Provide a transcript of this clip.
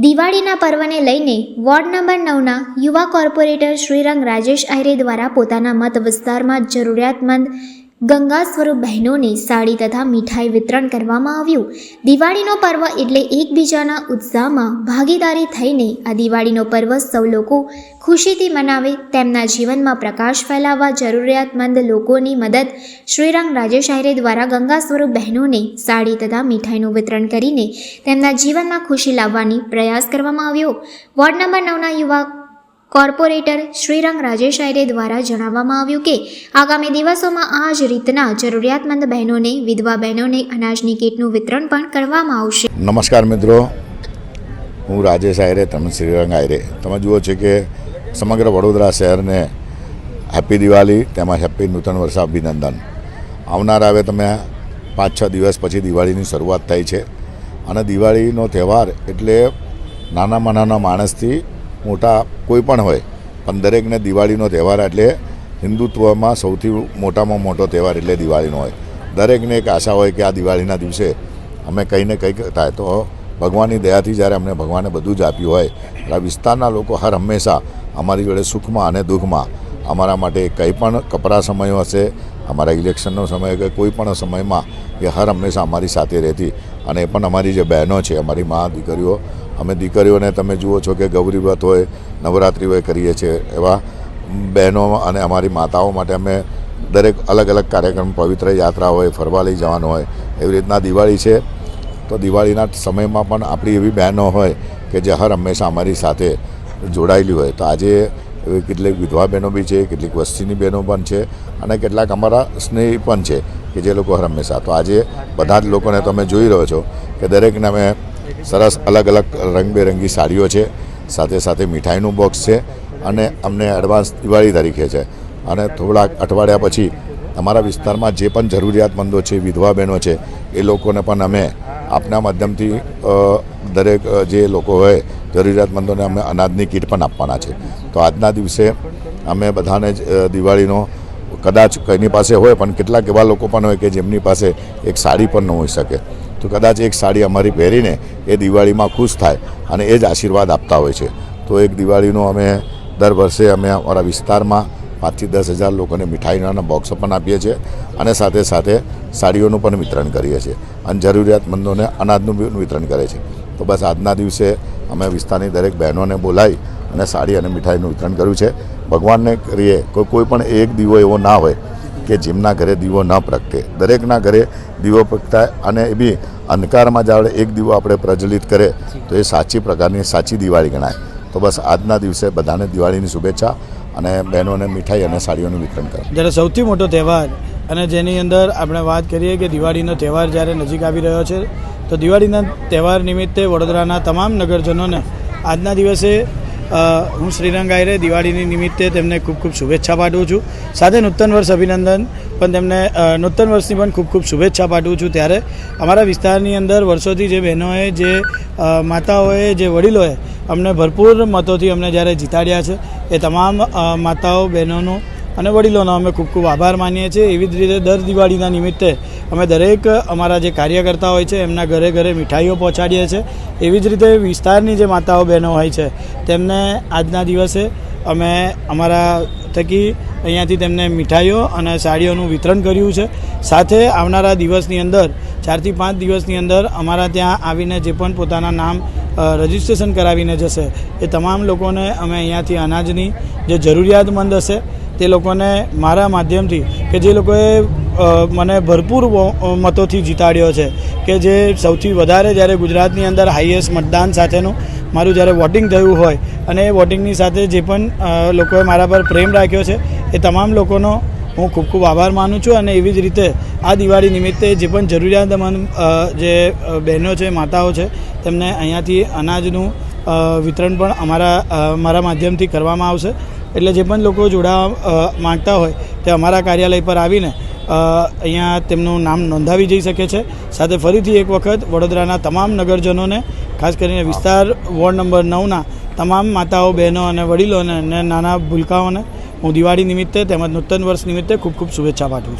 દિવાળીના પર્વને લઈને વોર્ડ નંબર 9ના યુવા કોર્પોરેટર શ્રીરંગ રાજેશ આહિરે દ્વારા પોતાના મત વિસ્તારમાં જરૂરિયાતમંદ ગંગા સ્વરૂપ બહેનોને સાડી તથા મીઠાઈ વિતરણ કરવામાં આવ્યું। દિવાળીનો પર્વ એટલે એકબીજાના ઉત્સાહમાં ભાગીદારી થઈને આ દિવાળીનો પર્વ સૌ લોકો ખુશીથી મનાવે, તેમના જીવનમાં પ્રકાશ ફેલાવવા જરૂરિયાતમંદ લોકોની મદદ શ્રીરંગ રાજેશ આહિરે દ્વારા ગંગા સ્વરૂપ બહેનોને સાડી તથા મીઠાઈનું વિતરણ કરીને તેમના જીવનમાં ખુશી લાવવાની પ્રયાસ કરવામાં આવ્યો। વોર્ડ નંબર 9ના યુવા કોર્પોરેટર શ્રીરંગ રાજેશ આહિરે દ્વારા જણાવવામાં આવ્યું કે આગામી દિવસોમાં આ જ રીતના જરૂરિયાતમંદ બહેનોને, વિધવા બહેનોને અનાજની કીટનું વિતરણ પણ કરવામાં આવશે। નમસ્કાર મિત્રો, હું રાજેશ આહિરે, તમે શ્રીરંગ આહિરે। તમે જુઓ છો કે સમગ્ર વડોદરા શહેરને હેપી દિવાળી તેમજ હેપી નૂતન વર્ષ અભિનંદન। આવનાર હવે તમે 5-6 દિવસ પછી દિવાળીની શરૂઆત થઈ છે અને દિવાળીનો તહેવાર એટલે નાનામાં નાના માણસથી મોટા કોઈ પણ હોય, પણ દરેકને દિવાળીનો તહેવાર એટલે હિન્દુત્વમાં સૌથી મોટામાં મોટો તહેવાર એટલે દિવાળીનો હોય। દરેકને એક આશા હોય કે આ દિવાળીના દિવસે અમે કંઈ ને કંઈક થાય તો ભગવાનની દયાથી જ્યારે અમને ભગવાને બધું જ આપ્યું હોય એટલે વિસ્તારના લોકો હર હંમેશા અમારી જોડે સુખમાં અને દુઃખમાં અમારા માટે કંઈ પણ કપરા સમય હશે, અમારા ઇલેક્શનનો સમય કે કોઈ પણ સમયમાં એ હર હંમેશા અમારી સાથે રહેતી। અને એ પણ અમારી જે બહેનો છે, અમારી મા દીકરીઓ, અમે દીકરીઓને તમે જુઓ છો કે ગૌરી વ્રત હોય, નવરાત્રિ હોય કરીએ છીએ, એવા બહેનો અને અમારી માતાઓ માટે અમે દરેક અલગ અલગ કાર્યક્રમ, પવિત્ર યાત્રા હોય, ફરવા લઈ જવાનું હોય, એવી રીતના દિવાળી છે તો દિવાળીના સમયમાં પણ આપણી એવી બહેનો હોય કે જે હર હંમેશા અમારી સાથે જોડાયેલી હોય। તો આજે કેટલીક વિધવા બહેનો બી છે, કેટલીક વસ્તીની બહેનો પણ છે અને કેટલાક અમારા સ્નેહી પણ છે કે જે લોકો હર હંમેશા, તો આજે બધા જ લોકોને તમે જોઈ રહ્યો છો કે દરેકને અમે સરસ અલગ અલગ રંગબેરંગી સાડીઓ છે, સાથે સાથે મીઠાઈનું બોક્સ છે અને અમને એડવાન્સ દિવાળી તરીકે છે। અને થોડાક અઠવાડિયા પછી અમારા વિસ્તારમાં જે પણ જરૂરિયાતમંદો છે, વિધવા બહેનો છે, એ લોકોને પણ અમે આપના માધ્યમથી દરેક જે લોકો હોય જરૂરિયાતમંદોને અમે અનાજની કીટ પણ આપવાના છે। તો આજના દિવસે અમે બધાને જ દિવાળીનો કદાચ કોઈની પાસે હોય, પણ કેટલાક એવા લોકો પણ હોય કે જેમની પાસે એક સાડી પણ ન હોઈ શકે, તો કદાચ એક સાડી અમારી પહેરીને એ દિવાળીમાં ખુશ થાય અને એ જ આશીર્વાદ આપતા હોય છે। તો એક દિવાળીનો અમે દર વર્ષે અમે અમારા વિસ્તારમાં 5 થી 10 હજાર લોકોને મીઠાઈના બોક્સો પણ આપીએ છીએ અને સાથે સાથે સાડીઓનું પણ વિતરણ કરીએ છીએ અને જરૂરિયાતમંદોને અનાજનું વિતરણ કરે છે। તો બસ આજના દિવસે અમે વિસ્તારની દરેક બહેનોને બોલાવી અને સાડી અને મીઠાઈનું વિતરણ કર્યું છે। ભગવાનને કરીએ કોઈ પણ એક દીવો એવો ના હોય કે જેમના ઘરે દીવો ન પ્રગટે, દરેકના ઘરે દીવો પ્રગટાય અને એ બી અંધકારમાં જ એક દીવો આપણે પ્રજ્વલિત કરે તો એ સાચી પ્રકારની સાચી દિવાળી ગણાય। તો બસ આજના દિવસે બધાને દિવાળીની શુભેચ્છા અને બહેનોને મીઠાઈ અને સાડીઓનું વિતરણ કરે। જ્યારે સૌથી મોટો તહેવાર અને જેની અંદર આપણે વાત કરીએ કે દિવાળીનો તહેવાર જ્યારે નજીક આવી રહ્યો છે, તો દિવાળીના તહેવાર નિમિત્તે વડોદરાના તમામ નગરજનોને આજના દિવસે હું શ્રીરંગ આહિરે દિવાળીની નિમિત્તે તેમને ખૂબ ખૂબ શુભેચ્છા પાઠવું છું। સાથે નૂતન વર્ષ અભિનંદન પણ તેમને નૂતન વર્ષની પણ ખૂબ ખૂબ શુભેચ્છા પાઠવું છું। ત્યારે અમારા વિસ્તારની અંદર વર્ષોથી જે બહેનોએ, જે માતાઓએ, જે વડીલોએ અમને ભરપૂર મતોથી અમને જ્યારે જીતાડ્યા છે, એ તમામ માતાઓ, બહેનોનો અને વડીલોનો અમે ખૂબ ખૂબ આભાર માનીએ છીએ। એવી જ રીતે દર દિવાળીના નિમિત્તે અમે દરેક અમારા જે કાર્યકર્તા હોય છે એમના ઘરે ઘરે મીઠાઈઓ પહોંચાડીએ છીએ। એવી જ રીતે વિસ્તારની જે માતાઓ, બહેનો હોય છે તેમને આજના દિવસે અમે અમારા થકી અહીંયાથી તેમને મીઠાઈઓ અને સાડીઓનું વિતરણ કર્યું છે। સાથે આવનારા દિવસની અંદર 4 થી 5 દિવસની અંદર અમારા ત્યાં આવીને જે પણ પોતાના નામ રજિસ્ટ્રેશન કરાવીને જશે એ તમામ લોકોને અમે અહીંયાથી અનાજની જે જરૂરિયાતમંદ હશે તે લોકોને મારા માધ્યમથી, કે જે લોકોએ મને ભરપૂર મતોથી જીતાડ્યો છે, કે જે સૌથી વધારે જ્યારે ગુજરાતની અંદર હાઈએસ્ટ મતદાન સાથેનું મારું જ્યારે વોટિંગ થયું હોય અને એ વોટિંગની સાથે જે પણ લોકોએ મારા પર પ્રેમ રાખ્યો છે એ તમામ લોકોનો હું ખૂબ ખૂબ આભાર માનું છું। અને એવી જ રીતે આ દિવાળી નિમિત્તે જે પણ જરૂરિયાતમંદ જે બહેનો છે, માતાઓ છે, તેમને અહીંયાથી અનાજનું વિતરણ પણ મારા માધ્યમથી કરવામાં આવશે। એટલે જે પણ લોકો જોડાવા માગતા હોય તે અમારા કાર્યાલય પર આવીને અહીંયા તેમનું નામ નોંધાવી જઈ શકે છે। સાથે ફરીથી એક વખત વડોદરાના તમામ નગરજનોને, ખાસ કરીને વિસ્તાર વોર્ડ નંબર 9ના તમામ માતાઓ, બહેનો અને વડીલોને અને નાના ભૂલકાઓને હું દિવાળી નિમિત્તે તેમજ નૂતન વર્ષ નિમિત્તે ખૂબ ખૂબ શુભેચ્છા પાઠવું છું।